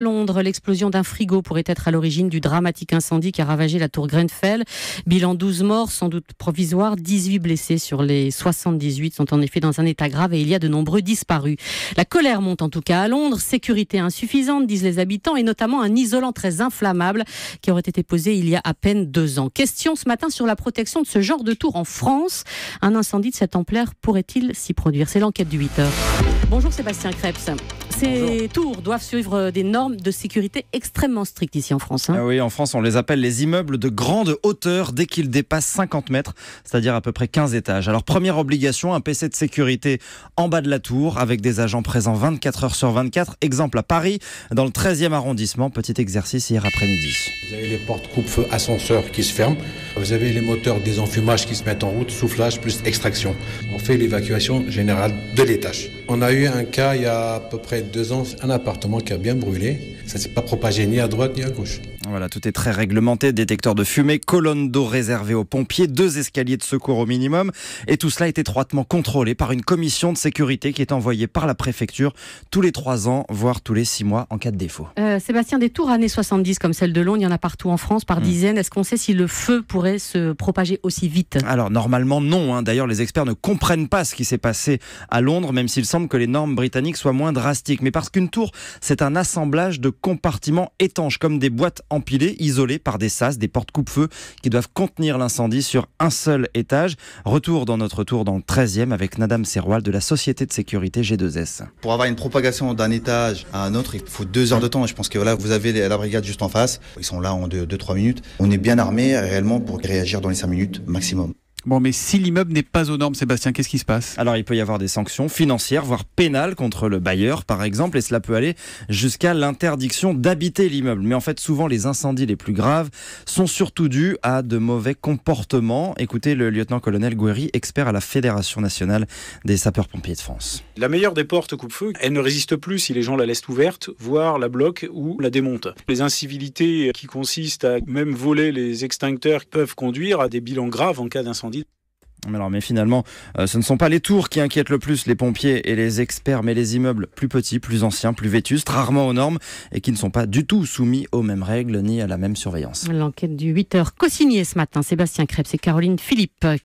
Londres, l'explosion d'un frigo pourrait être à l'origine du dramatique incendie qui a ravagé la tour Grenfell. Bilan 12 morts, sans doute provisoire, 18 blessés sur les 78 sont en effet dans un état grave et il y a de nombreux disparus. La colère monte en tout cas à Londres, sécurité insuffisante, disent les habitants, et notamment un isolant très inflammable qui aurait été posé il y a à peine 2 ans. Question ce matin sur la protection de ce genre de tour en France. Un incendie de cette ampleur pourrait-il s'y produire? C'est l'enquête du 8h. Bonjour Sébastien Krebs. Ces tours doivent suivre des normes de sécurité extrêmement strictes ici en France. Ah oui, en France, on les appelle les immeubles de grande hauteur dès qu'ils dépassent 50 mètres, c'est-à-dire à peu près 15 étages. Alors, première obligation, un PC de sécurité en bas de la tour avec des agents présents 24 heures sur 24. Exemple à Paris, dans le 13e arrondissement. Petit exercice hier après-midi. Vous avez les portes coupe-feu ascenseurs qui se ferment. Vous avez les moteurs des enfumages qui se mettent en route, soufflage plus extraction. On fait l'évacuation générale de l'étage. On a eu un cas il y a à peu près 2 ans, un appartement qui a bien brûlé. Ça ne s'est pas propagé ni à droite ni à gauche. Voilà, tout est très réglementé, détecteur de fumée, colonne d'eau réservée aux pompiers, 2 escaliers de secours au minimum. Et tout cela est étroitement contrôlé par une commission de sécurité qui est envoyée par la préfecture tous les 3 ans, voire tous les 6 mois en cas de défaut. Sébastien, des tours années 70 comme celle de Londres, il y en a partout en France par dizaines. Est-ce qu'on sait si le feu pourrait se propager aussi vite? Alors normalement non, D'ailleurs les experts ne comprennent pas ce qui s'est passé à Londres, même s'il semble que les normes britanniques soient moins drastiques. Mais parce qu'une tour, c'est un assemblage de compartiments étanches, comme des boîtes empilées, isolées par des sas, des portes coupe-feu qui doivent contenir l'incendie sur un seul étage. Retour dans notre tour dans le 13e avec Nadam Serwal de la société de sécurité G2S. Pour avoir une propagation d'un étage à un autre, il faut 2 heures de temps. Je pense que voilà, vous avez la brigade juste en face. Ils sont là en 2-3 minutes. On est bien armé réellement pour réagir dans les 5 minutes maximum. Bon, mais si l'immeuble n'est pas aux normes, Sébastien, qu'est-ce qui se passe? Alors, il peut y avoir des sanctions financières, voire pénales contre le bailleur, par exemple, et cela peut aller jusqu'à l'interdiction d'habiter l'immeuble. Mais en fait, souvent, les incendies les plus graves sont surtout dus à de mauvais comportements. Écoutez le lieutenant-colonel Gouéry, expert à la Fédération nationale des sapeurs-pompiers de France. La meilleure des portes coupe-feu, elle ne résiste plus si les gens la laissent ouverte, voire la bloquent ou la démontent. Les incivilités qui consistent à même voler les extincteurs peuvent conduire à des bilans graves en cas d'incendie. Mais finalement, ce ne sont pas les tours qui inquiètent le plus les pompiers et les experts, mais les immeubles plus petits, plus anciens, plus vétustes, rarement aux normes et qui ne sont pas du tout soumis aux mêmes règles ni à la même surveillance. L'enquête du 8h co-signée ce matin, Sébastien Krebs et Caroline Philippe.